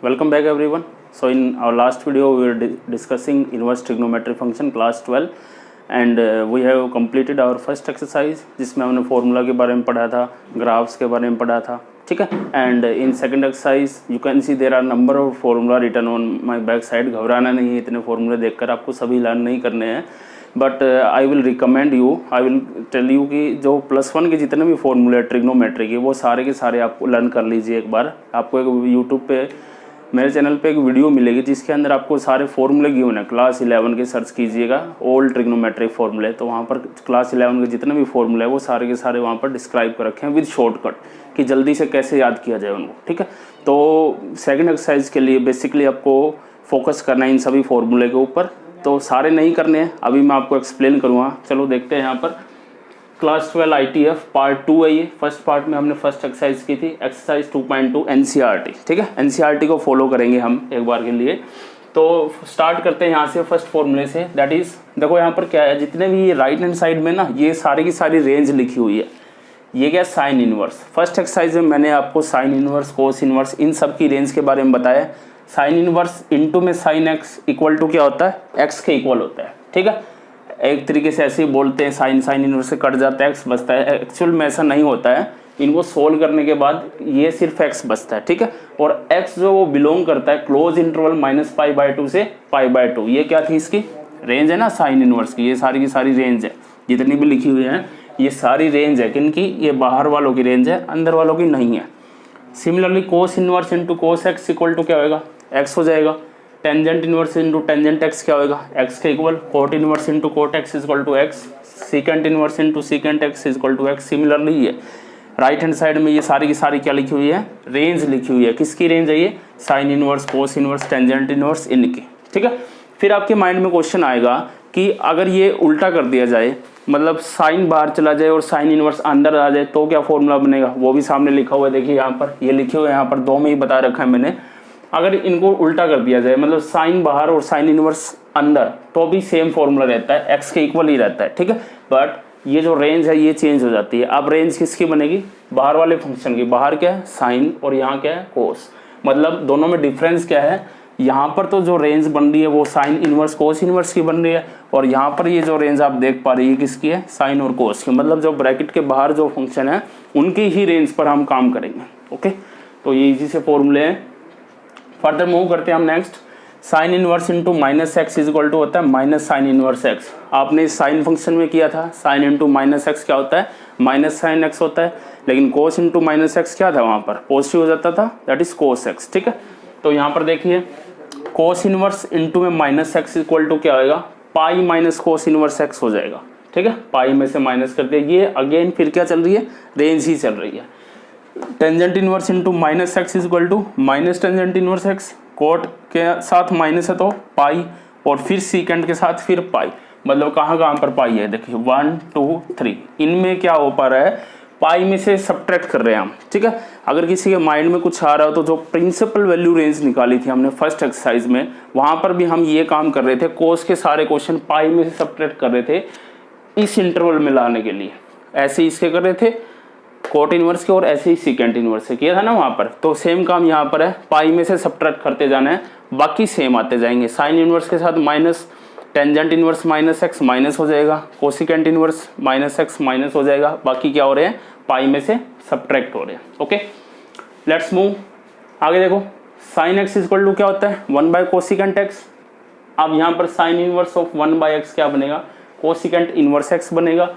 welcome back everyone. So in our last video we were discussing inverse trigonometry function class 12 and we have completed our first exercise जिसमें हमने formula के बारे में पढ़ा था, graphs के बारे में पढ़ा था, ठीक है. And in second exercise you can see there are number of formula written on my back side. घबराना नहीं है, इतने फॉर्मूले देखकर आपको सभी लर्न नहीं करने हैं, but I will recommend you, I will tell you कि जो +1 के जितने भी फॉर्मूले ट्रिग्नोमेट्री के वो सारे के सारे आपको लर्न कर लीजिए एक बार. आपको एक यूट्यूब पे मेरे चैनल पे एक वीडियो मिलेगी जिसके अंदर आपको सारे फॉर्मूले गिवन है. क्लास 11 के सर्च कीजिएगा ऑल ट्रिग्नोमेट्रिक फॉर्मूले, तो वहाँ पर क्लास 11 के जितने भी फॉर्मूले हैं वो सारे के सारे वहाँ पर डिस्क्राइब कर रखे हैं विद शॉर्टकट कि जल्दी से कैसे याद किया जाए उनको, ठीक है. तो सेकंड एक्सरसाइज के लिए बेसिकली आपको फोकस करना है इन सभी फॉर्मूले के ऊपर. तो सारे नहीं करने हैं, अभी मैं आपको एक्सप्लेन करूँगा. चलो देखते हैं. यहाँ पर क्लास 12 ITF पार्ट 2 है. ये फर्स्ट पार्ट में हमने फर्स्ट एक्सरसाइज की थी, एक्सरसाइज 2.2 NCERT, ठीक है. NCERT को फॉलो करेंगे हम एक बार के लिए. तो स्टार्ट करते हैं यहाँ से फर्स्ट फॉर्मूले से. दैट इज, देखो यहाँ पर क्या है, जितने भी ये राइट हैंड साइड में ना ये सारी की सारी रेंज लिखी हुई है. ये क्या, साइन इनवर्स. फर्स्ट एक्सरसाइज में मैंने आपको साइन इनवर्स, कोस इनवर्स, इन सब की रेंज के बारे में बताया. साइन इनवर्स इनटू में साइन एक्स इक्वल टू क्या होता है, एक्स के इक्वल होता है, ठीक है. एक तरीके से ऐसे ही बोलते हैं, साइन इनवर्स से कट जाता है, एक्स बचता है. एक्चुअल में ऐसा नहीं होता है. इनको सोल्व करने के बाद ये सिर्फ एक्स बचता है, ठीक है. और एक्स जो वो बिलोंग करता है क्लोज इंटरवल -π/2 से π/2. ये क्या थी, इसकी रेंज है ना साइन इनवर्स की. ये सारी की सारी रेंज है जितनी भी लिखी हुई है, ये सारी रेंज है. किनकी, ये बाहर वालों की रेंज है, अंदर वालों की नहीं है. Similarly cos inverse into cos x equal to क्या होगा, एक्स हो जाएगा. Tangent inverse into tangent x क्या होगा, एक्स के equal. Cot inverse into cot x equal to x. Secant inverse into secant x equal to x. Similarly ये right hand side में ये सारी की सारी क्या लिखी हुई है, रेंज लिखी हुई है. किसकी रेंज है ये, sine inverse, cos inverse, tangent inverse, इनकी, ठीक है. फिर आपके माइंड में क्वेश्चन आएगा कि अगर ये उल्टा कर दिया जाए, मतलब साइन बाहर चला जाए और साइन इनवर्स अंदर आ जाए तो क्या फॉर्मूला बनेगा. वो भी सामने लिखा हुआ है, देखिए यहाँ पर ये लिखे हुए हैं, यहाँ पर 2 में ही बता रखा है मैंने. अगर इनको उल्टा कर दिया जाए, मतलब साइन बाहर और साइन इनवर्स अंदर, तो भी सेम फॉर्मूला रहता है, एक्स के इक्वल ही रहता है, ठीक है. बट ये जो रेंज है ये चेंज हो जाती है. अब रेंज किसकी बनेगी, बाहर वाले फंक्शन की. बाहर क्या है, साइन, और यहाँ क्या है, कोस. मतलब दोनों में डिफरेंस क्या है, यहाँ पर तो जो रेंज बन रही है वो साइन इनवर्स कोस इनवर्स की बन रही है, और यहाँ पर ये जो रेंज आप देख पा रही है किसकी है, साइन और कोस की. मतलब जो ब्रैकेट के बाहर जो फंक्शन है उनकी ही रेंज पर हम काम करेंगे, ओके. तो ये इजी से फॉर्मूले हैं. फर्दर मूव करते हैं हम next. Sine inverse into -x equal to होता है माइनस साइन इनवर्स x. आपने साइन फंक्शन में किया था, साइन इंटू -x क्या होता है, माइनस साइन x होता है. लेकिन कोस इंटू -x क्या था, वहाँ पर पॉजिटिव हो जाता था, दैट इज कोस x, ठीक है. तो यहाँ पर देखिए कोस इनवर्स इंटू में -x इक्वल टू क्या होगा, pi minus cos inverse x हो जाएगा, ठीक है. पाई में से माइनस कर दिया. ये अगेन फिर क्या चल रही है, रेंज ही चल रही है. Tangent inverse into -x equal to minus tangent inverse x. Cot के साथ माइनस है तो पाई, और फिर सीकेंट के साथ फिर पाई. मतलब कहाँ कहाँ पर पाई है, देखिए 1 2 3, इनमें क्या हो पा रहा है, पाई में से सब्ट्रैक्ट कर रहे हैं हम, ठीक है. अगर किसी के माइंड में कुछ आ रहा हो तो जो प्रिंसिपल वैल्यू रेंज निकाली थी हमने फर्स्ट एक्सरसाइज में, वहाँ पर भी हम ये काम कर रहे थे. कोस के सारे क्वेश्चन पाई में से सब्ट्रैक्ट कर रहे थे इस इंटरवल में लाने के लिए. ऐसे इसके कर रहे थे कोट इनवर्स के, और ऐसे ही सीकेंट इनवर्स से किया था ना वहाँ पर. तो सेम काम यहाँ पर है, पाई में से सब्ट्रैक्ट करते जाना है, बाकी सेम आते जाएंगे. साइन इनवर्स के साथ minus, tangent inverse -x minus हो जाएगा, कोसिकेंट इनवर्स -x माइनस हो जाएगा. बाकी क्या हो रहे हैं, पाई में से सब्ट्रैक्ट हो रहे हैं, ओके. लेट्स मूव आगे. देखो साइन x इक्वल टू क्या होता है, 1/कोसिकेंट x. अब यहाँ पर साइन इनवर्स ऑफ 1/x क्या बनेगा, कोसिकेंट इनवर्स x बनेगा.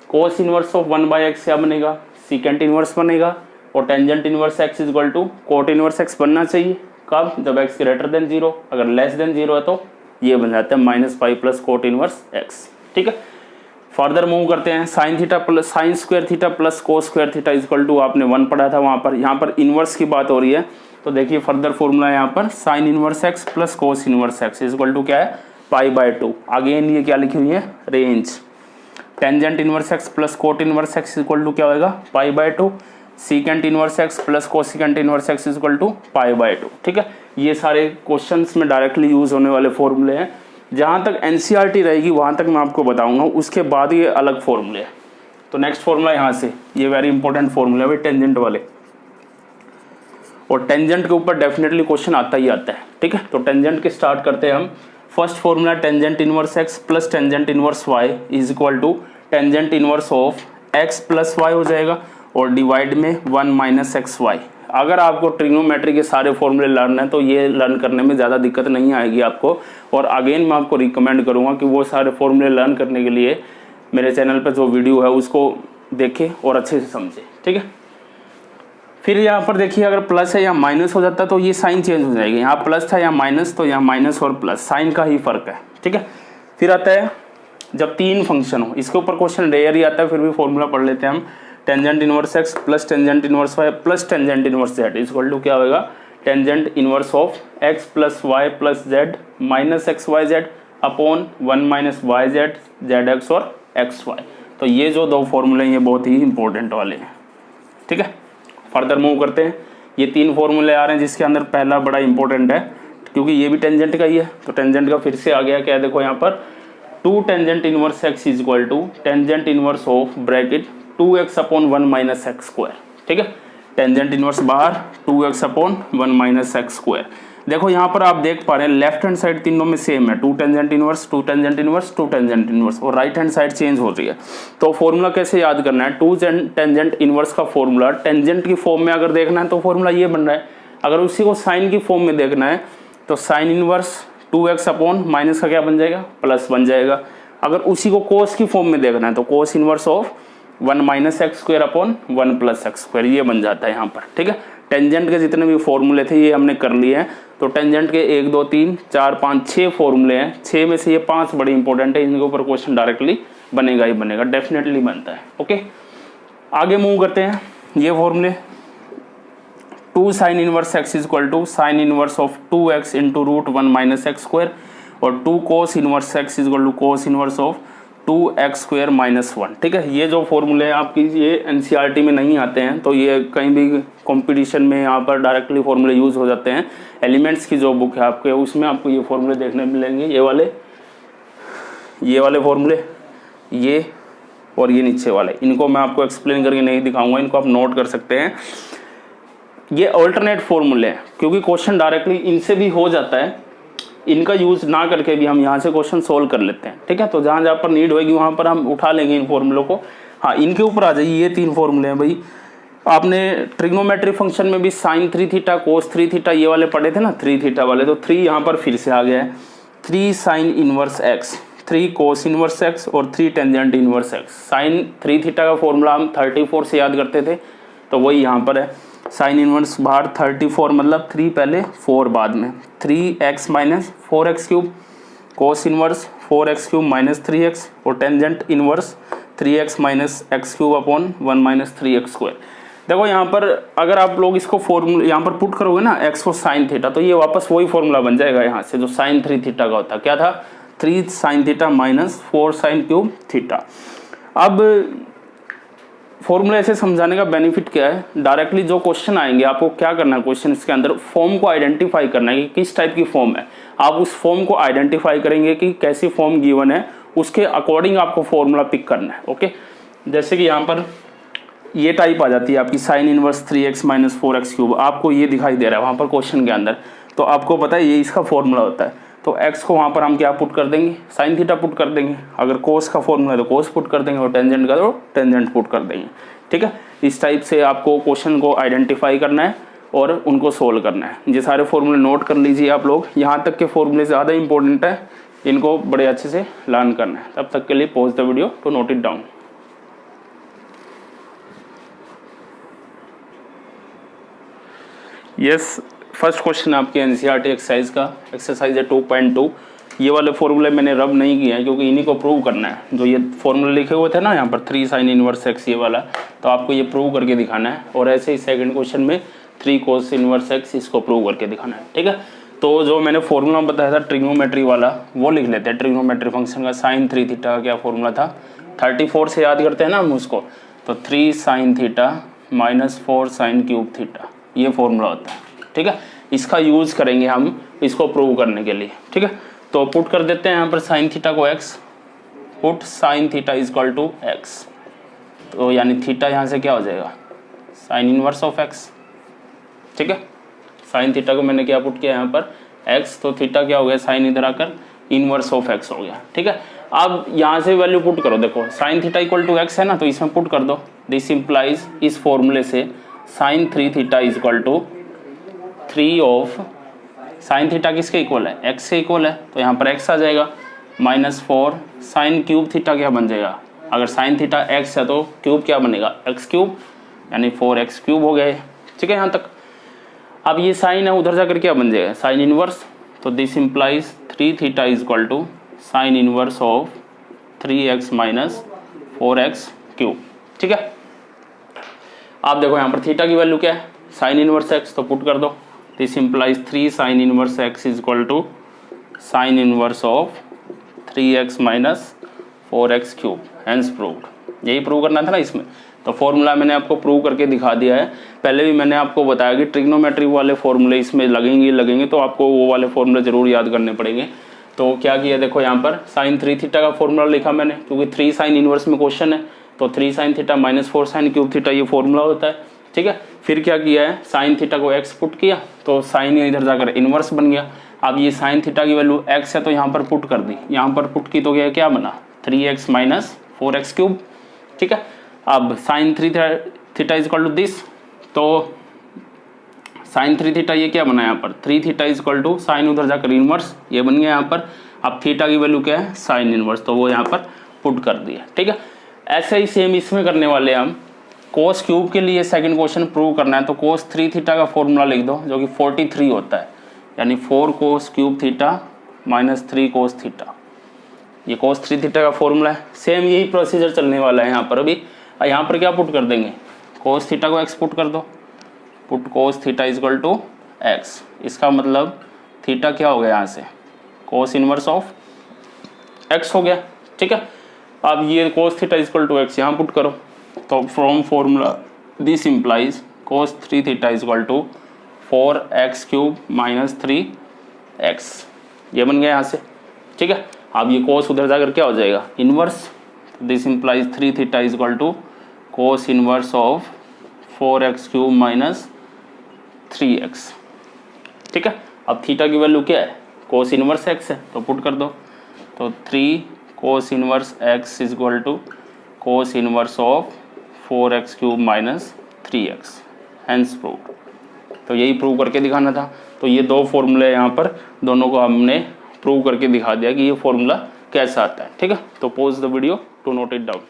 कोस इनवर्स ऑफ 1/x क्या बनेगा, सीकेंट इनवर्स बनेगा. और tangent inverse x equal to cot inverse x बनना चाहिए. कब, जब x ग्रेटर देन 0. अगर लेस देन 0 है तो ये बन जाता है -π प्लस कोट इनवर्स x, ठीक है. फर्दर मूव करते हैं. Sine theta plus sine square theta plus cos square theta equal to आपने 1 पढ़ा था वहाँ पर. यहाँ पर इनवर्स की बात हो रही है, तो देखिए फर्दर फॉर्मूला यहाँ पर sine inverse x plus cos inverse x equal to क्या है, π/2. अगेन ये क्या लिखी हुई है, range. Tangent inverse x plus cot inverse x equal to क्या होगा, π/2. Secant inverse x plus cosecant inverse x equal to π/2, ठीक है. ये सारे क्वेश्चंस में डायरेक्टली यूज होने वाले फॉर्मूले हैं. जहाँ तक NCERT रहेगी वहाँ तक मैं आपको बताऊंगा, उसके बाद ये अलग फॉर्मूले हैं. तो नेक्स्ट फॉर्मूला यहाँ से, ये वेरी इंपॉर्टेंट फॉर्मूला है टेंजेंट वाले. और टेंजेंट के ऊपर डेफिनेटली क्वेश्चन आता ही आता है, ठीक है। तो टेंजेंट के स्टार्ट करते हैं हम। First formula tangent inverse x plus tangent inverse y is equal to tangent inverse of x plus y हो जाएगा और डिवाइड में 1 माइनस एक्स वाई। अगर आपको ट्रिग्नोमेट्री के सारे फॉर्मूले लर्न है तो ये लर्न करने में ज़्यादा दिक्कत नहीं आएगी आपको। और अगेन मैं आपको रिकमेंड करूँगा कि वो सारे फॉर्मूले लर्न करने के लिए मेरे चैनल पर जो वीडियो है उसको देखें और अच्छे से समझें, ठीक है। फिर यहाँ पर देखिए अगर प्लस है या माइनस हो जाता है तो ये साइन चेंज हो जाएगी। यहाँ प्लस था या माइनस, तो यहाँ माइनस और प्लस साइन का ही फर्क है, ठीक है। फिर आता है जब तीन फंक्शन हो, इसके ऊपर क्वेश्चन रेयर ही आता है, फिर भी फॉर्मूला पढ़ लेते हैं हम। Tangent inverse x plus tangent inverse y plus tangent inverse z is equal to क्या होगा, tangent inverse of x plus y plus z minus x y z upon 1 minus y z z x और x y. तो ये जो दो फॉर्मूले हैं ये बहुत ही इंपॉर्टेंट वाले हैं, ठीक है। फर्दर मूव करते हैं। ये तीन फॉर्मूले आ रहे हैं जिसके अंदर पहला बड़ा इंपॉर्टेंट है क्योंकि ये भी टेंजेंट का ही है। तो टेंजेंट का फिर से आ गया क्या, देखो यहाँ पर 2 tangent inverse x is equal to tangent inverse of bracket 2x upon 1 minus x square, ठीक है। टेंजेंट इनवर्स बाहर 2x upon 1 minus x square. देखो यहाँ पर आप देख पा रहे हैं लेफ्ट हैंड साइड तीनों में सेम है, 2 tangent inverse 2 tangent inverse 2 tangent inverse, और राइट हैंड साइड चेंज हो रही है। तो फॉर्मूला कैसे याद करना है, 2 टेंजेंट इनवर्स का फॉर्मूला टेंजेंट की फॉर्म में अगर देखना है तो फॉर्मूला ये बन रहा है। अगर उसी को साइन की फॉर्म में देखना है तो sine inverse 2x upon minus का क्या बन जाएगा, प्लस बन जाएगा। अगर उसी को कोस की फॉर्म में देखना है तो कोस inverse of 1 minus x square upon 1 plus x square, ये बन जाता है यहाँ पर, ठीक है। टेंजेंट के जितने भी फॉर्मूले थे ये हमने कर लिए हैं। तो टेंजेंट के 1 2 3 4 5 6 फॉर्मूले हैं, 6 में से ये 5 बड़े इंपॉर्टेंट है, इनके ऊपर क्वेश्चन डायरेक्टली बनेगा ही बनेगा, डेफिनेटली बनता है, ओके। आगे मूव करते हैं। ये फॉर्मूले 2 sine inverse x is equal to sine inverse of 2x into root 1 minus x square और 2 cos inverse x is equal to cos inverse of 2x square minus 1, ठीक है। ये जो फॉर्मूले हैं आपकी ये एनसीईआरटी में नहीं आते हैं, तो ये कहीं भी कंपटीशन में यहाँ पर डायरेक्टली फॉर्मूले यूज़ हो जाते हैं। एलिमेंट्स की जो बुक है आपके उसमें आपको ये फॉर्मूले देखने मिलेंगे, ये वाले फॉर्मूले, ये और ये नीचे वाले। इनको मैं आपको एक्सप्लेन करके नहीं दिखाऊंगा, इनको आप नोट कर सकते हैं। ये अल्टरनेट फॉर्मूले हैं क्योंकि क्वेश्चन डायरेक्टली इनसे भी हो जाता है, इनका यूज़ ना करके भी हम यहाँ से क्वेश्चन सोल्व कर लेते हैं, ठीक है। तो जहाँ जहाँ पर नीड होगी वहाँ पर हम उठा लेंगे इन फॉर्मूलों को। हाँ, इनके ऊपर आ जाइए। ये 3 फॉर्मूले हैं भाई। आपने ट्रिग्नोमेट्री फंक्शन में भी साइन 3 थीटा कोस 3 थीटा ये वाले पढ़े थे ना, 3 थीटा वाले, तो 3 यहाँ पर फिर से आ गया है। 3 sine inverse x, 3 cos inverse x और 3 tangent inverse x. Sine 3 theta का फॉर्मूला हम 34 से याद करते थे, तो वही यहाँ पर है। साइन इनवर्स बाहर 34 मतलब 3 पहले 4 बाद में, 3x minus 4x cube, cos inverse 4x cube minus 3x और tangent inverse 3x minus x cube upon 1 minus 3x square. देखो यहाँ पर अगर आप लोग इसको फॉर्मूला यहाँ पर पुट करोगे ना x को साइन थीटा, तो ये वापस वही फॉर्मूला बन जाएगा यहाँ से जो साइन 3 थीटा का होता। क्या था, 3 sine theta minus 4 sine cube theta. अब फॉर्मूला ऐसे समझाने का बेनिफिट क्या है, डायरेक्टली जो क्वेश्चन आएंगे आपको क्या करना है, क्वेश्चन इसके अंदर फॉर्म को आइडेंटिफाई करना है कि किस टाइप की फॉर्म है। आप उस फॉर्म को आइडेंटिफाई करेंगे कि कैसी फॉर्म गिवन है, उसके अकॉर्डिंग आपको फॉर्मूला पिक करना है, ओके। जैसे कि यहाँ पर ये टाइप आ जाती है आपकी sine inverse 3x minus 4x cube, आपको ये दिखाई दे रहा है वहाँ पर क्वेश्चन के अंदर, तो आपको पता है ये इसका फॉर्मूला होता है। तो x को वहाँ पर हम क्या पुट कर देंगे, साइन थीटा पुट कर देंगे। अगर कोस का फॉर्मूला है तो कोस पुट कर देंगे और टेंजेंट का तो टेंजेंट पुट कर देंगे, ठीक है। इस टाइप से आपको क्वेश्चन को आइडेंटिफाई करना है और उनको सोल्व करना है। ये सारे फॉर्मूले नोट कर लीजिए आप लोग, यहाँ तक के फॉर्मूले ज़्यादा इंपॉर्टेंट है, इनको बड़े अच्छे से लर्न करना है। तब तक के लिए pause the video to note it down. Yes, first question आपके एनसीईआरटी एक्सरसाइज का, एक्सरसाइज है 2.2। ये वाले फॉर्मूले मैंने रब नहीं किए हैं क्योंकि इन्हीं को प्रूव करना है। जो ये फॉर्मूले लिखे हुए थे ना यहाँ पर 3 साइन इनवर्स एक्स ये वाला, तो आपको ये प्रूव करके दिखाना है। और ऐसे ही सेकंड क्वेश्चन में 3 कोस इनवर्स एक्स, इसको प्रूव करके दिखाना है, ठीक है। तो जो मैंने फॉर्मूला बताया था ट्रिग्नोमेट्री वाला वो लिख लेते हैं। ट्रिग्नोमेट्री फंक्शन का साइन 3 थीटा का क्या फॉर्मूला था, 34 से याद करते हैं ना हम उसको, तो 3 sine theta minus 4 sine cube theta, ये फॉर्मूला होता है, ठीक है। इसका यूज़ करेंगे हम इसको प्रूव करने के लिए, ठीक है। तो पुट कर देते हैं यहाँ पर साइन थीटा को x, put sine theta is equal to x, तो यानी थीटा यहाँ से क्या हो जाएगा, साइन इनवर्स ऑफ x, ठीक है। साइन थीटा को मैंने क्या पुट किया यहाँ पर x, तो थीटा क्या हो गया साइन इधर आकर इनवर्स ऑफ x हो गया। ठीक है, अब यहाँ से वैल्यू पुट करो, देखो sine theta equal to x है ना, तो इसमें पुट कर दो। दिस इम्प्लाइज इस फॉर्मूले से sine 3 theta is equal to 3 of sine theta किसके इक्वल है, x से इक्वल है, तो यहाँ पर x आ जाएगा -4 साइन क्यूब थीटा क्या बन जाएगा, अगर साइन थीटा x है तो क्यूब क्या बनेगा x क्यूब, यानी 4x क्यूब हो गया है। ठीक है यहाँ तक। अब ये साइन है, उधर जाकर क्या बन जाएगा साइन इनवर्स, तो this implies 3 theta is equal to sine inverse of 3x minus 4x cube. ठीक है, आप देखो यहाँ पर थीटा की वैल्यू क्या है साइन इनवर्स x, तो पुट कर दो। This implies 3 sine inverse x is equal to sine inverse of 3x minus 4x cube, hence proved. यही प्रूव करना था ना इसमें, तो फॉर्मूला मैंने आपको प्रूव करके दिखा दिया है। पहले भी मैंने आपको बताया कि ट्रिग्नोमेट्री वाले फॉर्मूले इसमें लगेंगे तो आपको वो वाले फॉर्मूले जरूर याद करने पड़ेंगे। तो क्या किया, देखो यहाँ पर साइन 3 थीटा का फॉर्मूला लिखा मैंने, क्योंकि 3 साइन इनवर्स में क्वेश्चन है, तो 3 sine theta minus 4 sine cube theta ये फॉर्मूला होता है। ठीक है, फिर क्या किया है साइन थीटा को x पुट किया, तो साइन इधर जाकर इनवर्स बन गया। अब ये साइन थीटा की वैल्यू x है, तो यहाँ पर पुट कर दी, यहाँ पर पुट की तो क्या बना 3x माइनस 4x क्यूब। ठीक है, अब sine 3 theta is equal to this, तो साइन 3 थीटा ये क्या बना यहाँ पर 3 theta is equal to sine उधर जाकर इनवर्स, ये बन गया यहाँ पर। अब थीटा की वैल्यू क्या है साइन इनवर्स, तो वो यहाँ पर पुट कर दिया। ठीक है, ऐसे ही सेम इसमें करने वाले हैं हम। कोस क्यूब के लिए सेकंड क्वेश्चन प्रूव करना है, तो कोस 3 थीटा का फॉर्मूला लिख दो, जो कि 43 होता है, यानी 4 cos cube theta minus 3 cos theta, ये कोस 3 थीटा का फॉर्मूला है। सेम यही प्रोसीजर चलने वाला है यहाँ पर अभी। यहाँ पर क्या पुट कर देंगे, कोस थीटा को x पुट कर दो, put cos theta is equal to x, इसका मतलब थीटा क्या हो गया यहाँ से कोस इनवर्स ऑफ x हो गया। ठीक है, अब ये cos theta is equal to x यहाँ पुट करो, तो from formula this implies cos 3 theta is equal to 4x cube minus 3x, ये बन गया यहाँ से। ठीक है, अब ये कोस उधर जाकर क्या हो जाएगा inverse, this implies 3 theta is equal to cos inverse of 4x cube minus 3x। ठीक है, अब थीटा की वैल्यू क्या है कोस इनवर्स x है, तो पुट कर दो, तो 3 cos inverse x is equal to cos inverse of 4x cube minus 3x, hence proved. तो यही प्रूव करके दिखाना था। तो ये दो फॉर्मूले यहाँ पर, दोनों को हमने प्रूव करके दिखा दिया कि ये फॉर्मूला कैसा आता है। ठीक है, तो pause the video to note it down.